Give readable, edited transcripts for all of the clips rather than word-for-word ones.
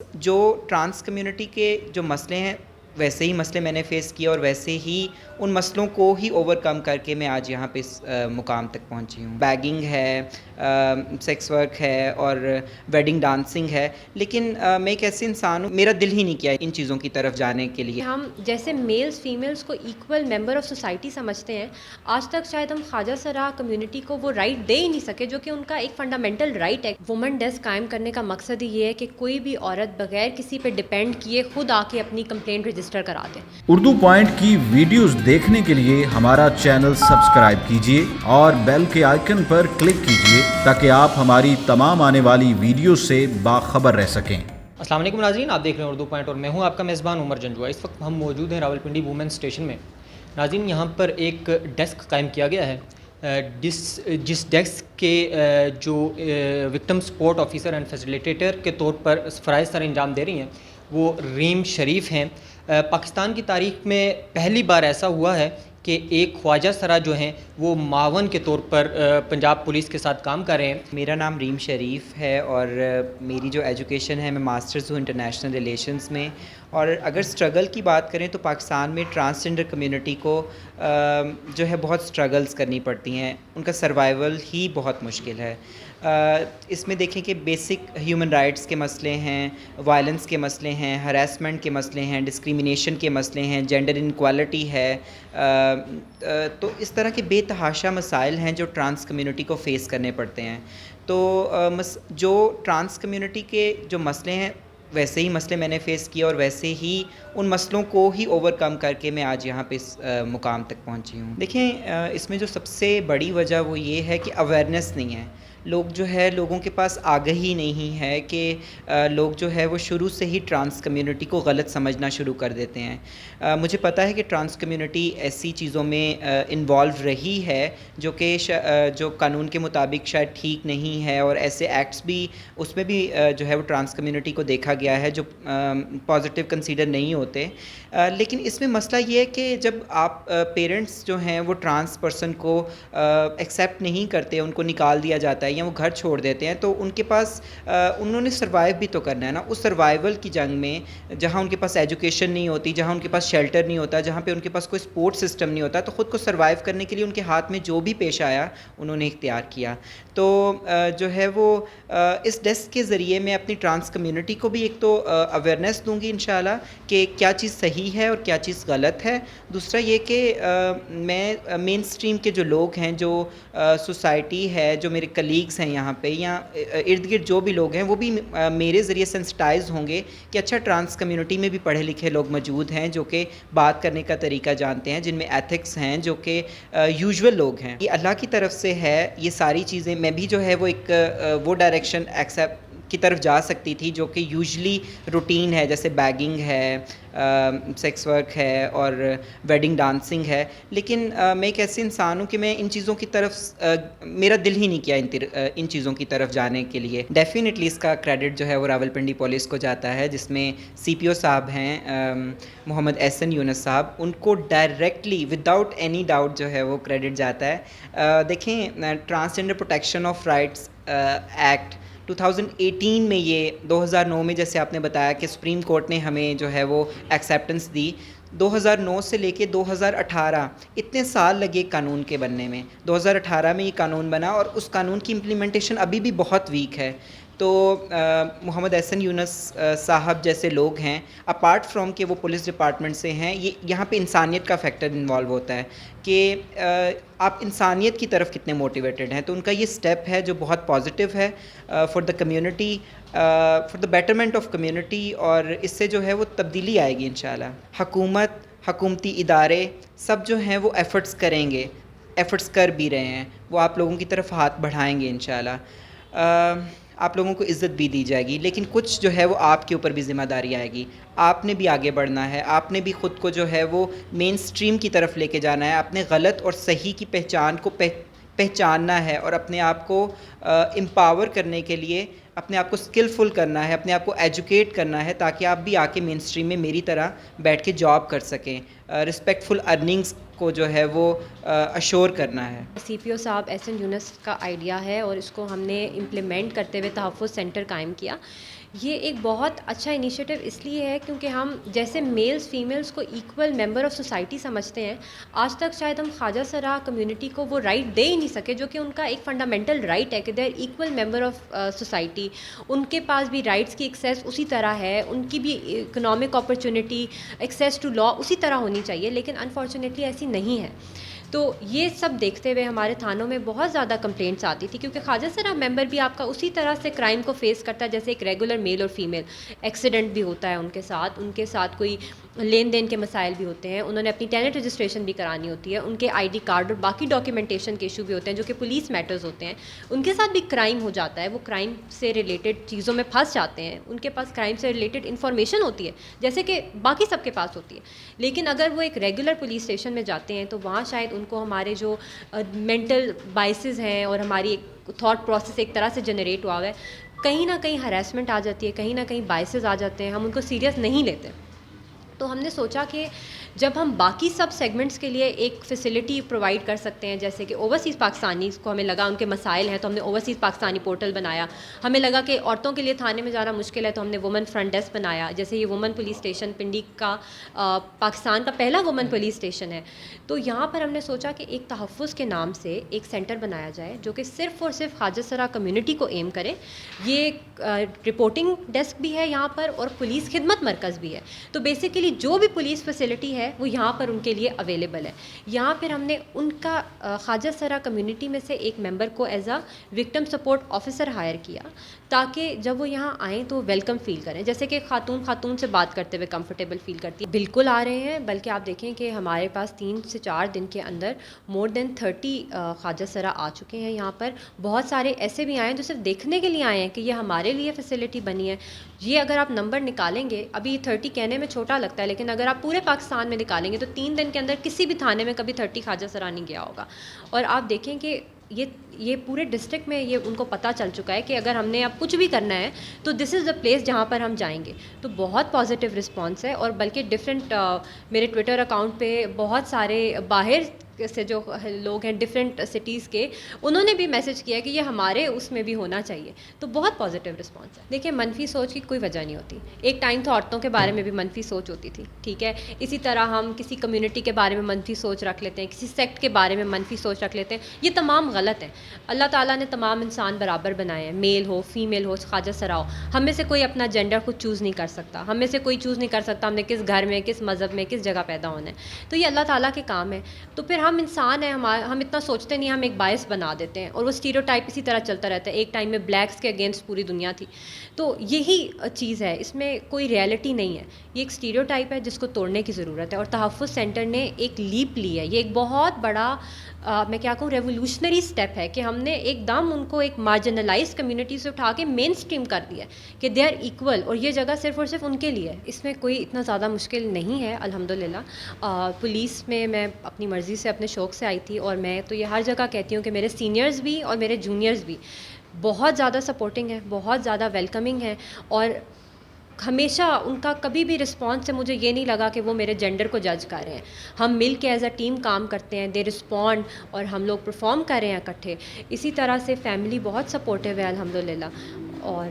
جو trans community کے جو مسئلے ہیں ویسے ہی مسئلے میں نے فیس کیے اور ویسے ہی ان مسئلوں کو ہی اوور کم کر کے میں آج یہاں پہ اس مقام تک پہنچی ہوں. بیگنگ ہے, سیکس ورک ہے اور ویڈنگ ڈانسنگ ہے, لیکن میں ایک ایسے انسان ہوں, میرا دل ہی نہیں کیا ان چیزوں کی طرف جانے کے لیے. ہم جیسے میلز فیمیلز کو ایکول ممبر آف سوسائٹی سمجھتے ہیں, آج تک شاید ہم خواجہ سرا کمیونٹی کو وہ رائٹ دے ہی نہیں سکے جو کہ ان کا ایک فنڈامنٹل رائٹ ہے. وومن ڈیسک قائم کرنے کا مقصد ہی یہ ہے کہ کوئی بھی عورت بغیر کسی پہ ڈپینڈ کیے خود آ کے اپنی کمپلینٹ رجسٹر کرا دے. اردو پوائنٹ کی ویڈیوز دیکھنے کے لیے ہمارا چینل سبسکرائب کیجیے اور بیل کے آئیکن پر کلک کیجیے تاکہ آپ ہماری تمام آنے والی ویڈیوز سے باخبر رہ سکیں. السلام علیکم ناظرین, آپ دیکھ رہے ہیں اردو پوائنٹ اور میں ہوں آپ کا میزبان عمر جنجوا. اس وقت ہم موجود ہیں راولپنڈی وومن اسٹیشن میں. ناظرین, یہاں پر ایک ڈیسک قائم کیا گیا ہے جس ڈیسک کے جو victim support officer and facilitator کے طور پر فرائض سر انجام دے رہی ہیں وہ ریم شریف ہیں. پاکستان کی تاریخ میں پہلی بار ایسا ہوا ہے کہ ایک خواجہ سرا جو ہیں وہ معاون کے طور پر پنجاب پولیس کے ساتھ کام کر رہے ہیں. میرا نام ریم شریف ہے اور میری جو ایجوکیشن ہے, میں ماسٹرز ہوں انٹرنیشنل ریلیشنز میں. اور اگر سٹرگل کی بات کریں تو پاکستان میں ٹرانسجنڈر کمیونٹی کو جو ہے بہت سٹرگلز کرنی پڑتی ہیں, ان کا سروائیول ہی بہت مشکل ہے. اس میں دیکھیں کہ بیسک ہیومن رائٹس کے مسئلے ہیں, وائلنس کے مسئلے ہیں, ہراسمنٹ کے مسئلے ہیں, ڈسکریمنیشن کے مسئلے ہیں, جینڈر انکوالٹی ہے. تو اس طرح کے بے تحاشا مسائل ہیں جو ٹرانس کمیونٹی کو فیس کرنے پڑتے ہیں. تو جو ٹرانس کمیونٹی کے جو مسئلے ہیں ویسے ہی مسئلے میں نے فیس کیے اور ویسے ہی ان مسئلوں کو ہی اوور کم کر کے میں آج یہاں پہ اس مقام تک پہنچی ہوں. دیکھیں, اس میں جو سب سے بڑی وجہ وہ یہ ہے کہ اویئرنیس نہیں ہے. لوگ جو ہے, لوگوں کے پاس آگہی نہیں ہے کہ لوگ جو ہے وہ شروع سے ہی ٹرانس کمیونٹی کو غلط سمجھنا شروع کر دیتے ہیں. مجھے پتہ ہے کہ ٹرانس کمیونٹی ایسی چیزوں میں انوالو رہی ہے جو کہ جو قانون کے مطابق شاید ٹھیک نہیں ہے, اور ایسے ایکٹس بھی اس میں بھی جو ہے وہ ٹرانس کمیونٹی کو دیکھا گیا ہے جو پازیٹیو کنسیڈر نہیں ہوتے. لیکن اس میں مسئلہ یہ ہے کہ جب آپ پیرنٹس جو ہیں وہ ٹرانس پرسن کو ایکسیپٹ نہیں کرتے, ان کو نکال دیا جاتا ہے یا وہ گھر چھوڑ دیتے ہیں, تو ان کے پاس انہوں نے سروائیو بھی تو کرنا ہے نا. اس سروائیول کی جنگ میں جہاں ان کے پاس ایجوکیشن نہیں ہوتی, جہاں ان کے پاس شیلٹر نہیں ہوتا, جہاں پہ ان کے پاس کوئی سپورٹ سسٹم نہیں ہوتا, تو خود کو سروائیو کرنے کے لیے ان کے ہاتھ میں جو بھی پیش آیا انہوں نے اختیار کیا. تو جو ہے وہ اس ڈیسک کے ذریعے میں اپنی ٹرانس کمیونٹی کو بھی ایک تو اویئرنیس دوں گی انشاءاللہ کہ کیا چیز صحیح ہے اور کیا چیز غلط ہے. دوسرا یہ کہ میں مین اسٹریم کے جو لوگ ہیں, جو سوسائٹی ہے, جو میرے کلیگز ہیں یہاں پہ یا ارد گرد جو بھی لوگ ہیں, وہ بھی میرے ذریعے سینسٹائز ہوں گے کہ اچھا ٹرانس کمیونٹی میں بھی پڑھے لکھے لوگ موجود ہیں جو کہ بات کرنے کا طریقہ جانتے ہیں, جن میں ایتھکس ہیں, جو کہ یوزول لوگ ہیں. یہ اللہ کی طرف سے ہے یہ ساری چیزیں. میں بھی جو ہے وہ ایک وہ ڈائریکشن ایکسیپٹ کی طرف جا سکتی تھی جو کہ یوزلی روٹین ہے, جیسے بیگنگ ہے, سیکس ورک ہے اور ویڈنگ ڈانسنگ ہے. لیکن میں ایک ایسے انسان ہوں کہ میں ان چیزوں کی طرف میرا دل ہی نہیں کیا ان چیزوں کی طرف جانے کے لیے. ڈیفینیٹلی اس کا کریڈٹ جو ہے وہ راولپنڈی پولیس کو جاتا ہے, جس میں سی پی او صاحب ہیں محمد احسن یونس صاحب, ان کو ڈائریکٹلی وداؤٹ اینی ڈاؤٹ جو ہے وہ کریڈٹ جاتا ہے. دیکھیں, transgender protection of rights act 2018 میں, یہ 2009 میں جیسے آپ نے بتایا کہ سپریم کورٹ نے ہمیں جو ہے وہ ایکسیپٹنس دی. 2009 سے لے کے 2018 اتنے سال لگے قانون کے بننے میں. 2018 میں یہ قانون بنا اور اس قانون کی امپلیمنٹیشن ابھی بھی بہت ویک ہے. تو محمد احسن یونس صاحب جیسے لوگ ہیں, اپارٹ فرام کہ وہ پولیس ڈپارٹمنٹ سے ہیں, یہاں پہ انسانیت کا فیکٹر انوالو ہوتا ہے کہ آپ انسانیت کی طرف کتنے موٹیویٹڈ ہیں. تو ان کا یہ سٹیپ ہے جو بہت پازیٹیو ہے for the community, for the betterment of community, اور اس سے جو ہے وہ تبدیلی آئے گی انشاءاللہ. حکومت, حکومتی ادارے سب جو ہیں وہ ایفرٹس کریں گے, ایفرٹس کر بھی رہے ہیں, وہ آپ لوگوں کی طرف ہاتھ بڑھائیں گے انشاءاللہ. آپ لوگوں کو عزت بھی دی جائے گی, لیکن کچھ جو ہے وہ آپ کے اوپر بھی ذمہ داری آئے گی. آپ نے بھی آگے بڑھنا ہے, آپ نے بھی خود کو جو ہے وہ مین اسٹریم کی طرف لے کے جانا ہے, اپنے غلط اور صحیح کی پہچان کو پہچاننا ہے, اور اپنے آپ کو امپاور کرنے کے لیے اپنے آپ کو اسکلفل کرنا ہے, اپنے آپ کو ایجوکیٹ کرنا ہے, تاکہ آپ بھی آ کے مین اسٹریم میں میری طرح بیٹھ کے جاب کر سکیں. رسپیکٹفل ارننگس کو جو ہے وہ اشور کرنا ہے. سی پی او صاحب احسن یونس کا آئیڈیا ہے اور اس کو ہم نے امپلیمنٹ کرتے ہوئے تحفظ سینٹر قائم کیا. یہ ایک بہت اچھا انیشیٹو اس لیے ہے کیونکہ ہم جیسے میلز فیمیلز کو ایکول ممبر آف سوسائٹی سمجھتے ہیں، آج تک شاید ہم خواجہ سرا کمیونٹی کو وہ رائٹ دے ہی نہیں سکے جو کہ ان کا ایک فنڈامنٹل رائٹ ہے کہ they are equal member of society. ان کے پاس بھی رائٹس کی ایکسیس اسی طرح ہے، ان کی بھی اکنامک اپرچونٹی، ایکسیس ٹو لا اسی طرح ہونی چاہیے، لیکن انفارچونیٹلی ایسی نہیں ہے. تو یہ سب دیکھتے ہوئے ہمارے تھانوں میں بہت زیادہ کمپلینٹس آتی تھی، کیونکہ خواجہ سرا ممبر بھی آپ کا اسی طرح سے کرائم کو فیس کرتا ہے جیسے ایک ریگولر میل اور فیمیل. ایکسیڈنٹ بھی ہوتا ہے ان کے ساتھ کوئی لین دین کے مسائل بھی ہوتے ہیں، انہوں نے اپنی ٹیننٹ رجسٹریشن بھی کرانی ہوتی ہے، ان کے آئی ڈی کارڈ اور باقی ڈاکیومنٹیشن کے ایشو بھی ہوتے ہیں جو کہ پولیس میٹرز ہوتے ہیں. ان کے ساتھ بھی کرائم ہو جاتا ہے، وہ کرائم سے ریلیٹڈ چیزوں میں پھنس جاتے ہیں، ان کے پاس کرائم سے ریلیٹڈ انفارمیشن ہوتی ہے جیسے کہ باقی سب کے پاس ہوتی ہے. لیکن اگر وہ ایک ریگولر پولیس اسٹیشن میں جاتے ہیں تو وہاں شاید ان کو ہمارے جو مینٹل بائسز ہیں اور ہماری ایک تھاٹ پروسیس ایک طرح سے جنریٹ ہوا ہے، کہیں نہ کہیں ہراسمنٹ آ جاتی ہے، کہیں نہ کہیں بائسز آ جاتے ہیں، ہم ان کو سیریس نہیں لیتے. تو ہم نے سوچا کہ جب ہم باقی سب سیگمنٹس کے لیے ایک فیسلٹی پرووائڈ کر سکتے ہیں، جیسے کہ اوورسیز پاکستانیز کو ہمیں لگا ان کے مسائل ہیں تو ہم نے اوورسیز پاکستانی پورٹل بنایا. ہمیں لگا کہ عورتوں کے لیے تھانے میں جانا مشکل ہے تو ہم نے وومن فرنٹ ڈیسک بنایا. جیسے یہ وومن پولیس اسٹیشن پنڈی کا پاکستان کا پہلا وومن پولیس اسٹیشن ہے. تو یہاں پر ہم نے سوچا کہ ایک تحفظ کے نام سے ایک سینٹر بنایا جائے جو کہ صرف اور صرف خواجہ سرا کمیونٹی کو ایم کرے. یہ رپورٹنگ ڈیسک بھی ہے یہاں پر اور پولیس خدمت مرکز بھی ہے. تو بیسیکلی جو بھی پولیس فیسلٹی ہے وہ یہاں پر ان کے لیے اویلیبل ہے. یہاں پھر ہم نے ان کا خواجہ سرا کمیونٹی میں سے ایک ممبر کو as a victim support officer hire کیا تاکہ جب وہ یہاں آئیں تو ویلکم فیل کریں، جیسے کہ خاتون سے بات کرتے ہوئے کمفرٹیبل فیل کرتی ہے. بالکل آ رہے ہیں، بلکہ آپ دیکھیں کہ ہمارے پاس 3 سے 4 دن کے اندر مور دین 30 خواجہ سرا آ چکے ہیں. یہاں پر بہت سارے ایسے بھی آئے ہیں جو صرف دیکھنے کے لیے آئے ہیں کہ یہ ہمارے لیے فیسلٹی بنی ہے. یہ اگر آپ نمبر نکالیں گے، ابھی 30 کہنے میں چھوٹا لگتا ہے لیکن اگر آپ پورے پاکستان میں نکالیں گے تو 3 دن کے اندر کسی بھی تھانے میں کبھی 30 خواجہ سرا نہیں گیا ہوگا. اور آپ دیکھیں کہ یہ پورے ڈسٹرکٹ میں یہ ان کو پتہ چل چکا ہے کہ اگر ہم نے اب کچھ بھی کرنا ہے تو دس از دا پلیس جہاں پر ہم جائیں گے. تو بہت پازیٹیو رسپانس ہے. اور بلکہ ڈفرینٹ میرے ٹویٹر اکاؤنٹ پہ بہت سارے باہر سے جو لوگ ہیں ڈفرینٹ سٹیز کے، انہوں نے بھی میسج کیا کہ یہ ہمارے اس میں بھی ہونا چاہیے. تو بہت پازیٹیو رسپانس ہے. دیکھیں، منفی سوچ کی کوئی وجہ نہیں ہوتی. ایک ٹائم تو عورتوں کے بارے میں بھی منفی سوچ ہوتی تھی، ٹھیک ہے. اسی طرح ہم کسی کمیونٹی کے بارے میں منفی سوچ رکھ لیتے ہیں، کسی سیکٹ کے بارے میں منفی سوچ رکھ لیتے ہیں. یہ تمام غلط ہیں. اللہ تعالیٰ نے تمام انسان برابر بنائے ہیں، میل ہو فیمیل ہو خواجہ سرا ہو. ہم میں سے کوئی اپنا جینڈر خود چوز نہیں کر سکتا، ہم میں سے کوئی چوز نہیں کر سکتا ہم نے کس گھر میں، کس مذہب میں، کس جگہ پیدا ہونا ہے. تو یہ اللہ تعالیٰ کے کام ہے. تو پھر ہم انسان ہیں، ہم اتنا سوچتے نہیں، ہم ایک باعث بنا دیتے ہیں اور وہ اسٹیریوٹائپ اسی طرح چلتا رہتا ہے. ایک ٹائم میں بلیکس کے اگینسٹ پوری دنیا تھی. تو یہی چیز ہے، اس میں کوئی ریئلٹی نہیں ہے. یہ ایک اسٹیریوٹائپ ہے جس کو توڑنے کی ضرورت ہے. اور تحفظ سینٹر نے ایک لیپ لی ہے. یہ ایک بہت بڑا میں کیا کہوں ریولیوشنری اسٹیپ ہے کہ ہم نے ایک دم ان کو ایک مارجنلائز کمیونٹی سے اٹھا کے مین اسٹریم کر دیا ہے کہ دے آر ایکول اور یہ جگہ صرف اور صرف ان کے لیے ہے. اس میں کوئی اتنا زیادہ مشکل نہیں ہے الحمدللہ. پولیس میں اپنی مرضی سے اپنے شوق سے آئی تھی اور میں تو یہ ہر جگہ کہتی ہوں کہ میرے سینئرز بھی اور میرے جونیئرز بھی بہت زیادہ سپورٹنگ ہے، بہت زیادہ ویلکمنگ ہے. اور ہمیشہ ان کا کبھی بھی رسپانس سے مجھے یہ نہیں لگا کہ وہ میرے جینڈر کو جج کر رہے ہیں. ہم مل کے ایز اے ٹیم کام کرتے ہیں، دے رسپونڈ اور ہم لوگ پرفارم کر رہے ہیں اکٹھے. اسی طرح سے فیملی بہت سپورٹیو ہے الحمدللہ اور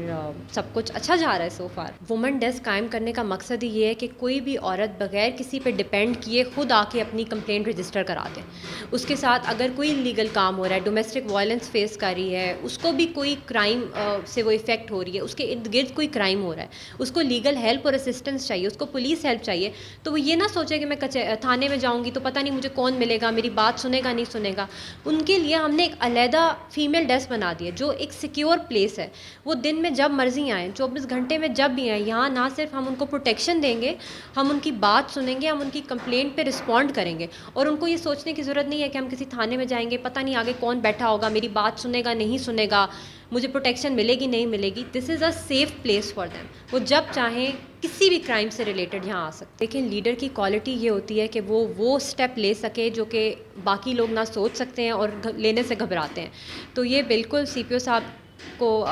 سب کچھ اچھا جا رہا ہے سو فار. وومن ڈیسک قائم کرنے کا مقصد ہی یہ ہے کہ کوئی بھی عورت بغیر کسی پہ ڈپینڈ کیے خود آ کے اپنی کمپلینٹ رجسٹر کرا دے. اس کے ساتھ اگر کوئی لیگل کام ہو رہا ہے، ڈومیسٹک وائلنس فیس کر رہی ہے، اس کو بھی کوئی کرائم سے وہ افیکٹ ہو رہی ہے، اس کے ارد گرد کوئی کرائم ہو رہا ہے، اس کو لیگل ہیلپ اور اسسٹنس چاہیے، اس کو پولیس ہیلپ چاہیے، تو وہ یہ نہ سوچے کہ میں تھانے میں جاؤں گی تو پتہ نہیں مجھے کون ملے گا، میری بات سنے گا نہیں سنے گا. ان کے لیے ہم نے ایک علیحدہ فیمیل ڈیسک بنا دی ہے جو ایک سیکیور پلیس ہے. وہ دن میں جب مرضی آئیں، 24 گھنٹے میں جب بھی آئیں. یہاں نہ صرف ہم ان کو پروٹیکشن دیں گے، ہم ان کی بات سنیں گے، ہم ان کی کمپلینٹ پہ رسپونڈ کریں گے. اور ان کو یہ سوچنے کی ضرورت نہیں ہے کہ ہم کسی تھانے میں جائیں گے، پتہ نہیں آگے کون بیٹھا ہوگا، میری بات سنے گا نہیں سنے گا، مجھے پروٹیکشن ملے گی نہیں ملے گی. This is a safe place for them. وہ جب چاہیں کسی بھی کرائم سے ریلیٹڈ یہاں آ سکتے. لیکن لیڈر کی کوالٹی یہ ہوتی ہے کہ وہ اسٹیپ لے سکے جو کہ باقی لوگ نہ سوچ سکتے ہیں اور لینے سے گھبراتے ہیں. تو یہ بالکل سی پی او صاحب کو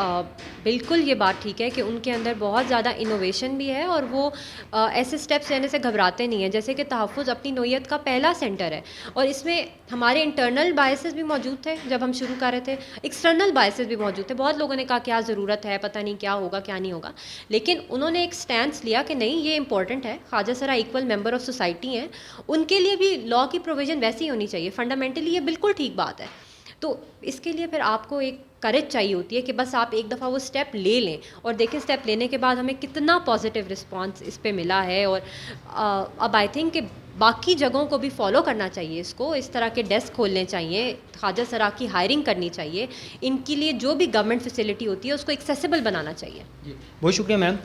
بالکل یہ بات ٹھیک ہے کہ ان کے اندر بہت زیادہ انوویشن بھی ہے اور وہ ایسے سٹیپس لینے سے گھبراتے نہیں ہیں. جیسے کہ تحفظ اپنی نوعیت کا پہلا سینٹر ہے اور اس میں ہمارے انٹرنل بائسز بھی موجود تھے جب ہم شروع کر رہے تھے, ایکسٹرنل بائسز بھی موجود تھے. بہت لوگوں نے کہا کیا ضرورت ہے, پتہ نہیں کیا ہوگا کیا نہیں ہوگا, لیکن انہوں نے ایک سٹینس لیا کہ نہیں یہ امپورٹنٹ ہے. خواجہ سرا ایکول ممبر آف سوسائٹی ہیں, ان کے لیے بھی لاء کی پروویژن ویسی ہونی چاہیے. فنڈامنٹلی یہ بالکل ٹھیک بات ہے. تو اس کے لیے پھر آپ کو ایک کریج چاہیے ہوتی ہے کہ بس آپ ایک دفعہ وہ اسٹیپ لے لیں, اور دیکھیں اسٹیپ لینے کے بعد ہمیں کتنا پازیٹیو رسپانس اس پہ ملا ہے. اور اب آئی تھنک کہ باقی جگہوں کو بھی فالو کرنا چاہیے, اس کو اس طرح کے ڈیسک کھولنے چاہیے, خواجہ سرا کی ہائرنگ کرنی چاہیے, ان کے لیے جو بھی گورنمنٹ فیسلٹی ہوتی ہے اس کو ایکسیسیبل بنانا چاہیے. جی بہت شکریہ میم.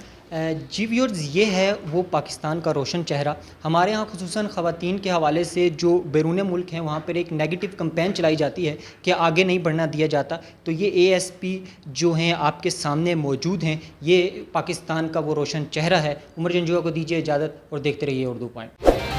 جی ویورز, یہ ہے وہ پاکستان کا روشن چہرہ. ہمارے ہاں خصوصاً خواتین کے حوالے سے جو بیرون ملک ہیں وہاں پر ایک نیگیٹو کمپین چلائی جاتی ہے کہ آگے نہیں بڑھنا دیا جاتا. تو یہ ASP جو ہیں آپ کے سامنے موجود ہیں, یہ پاکستان کا وہ روشن چہرہ ہے. عمر جنجوعہ کو دیجیے اجازت اور دیکھتے رہیے اردو پوائنٹ.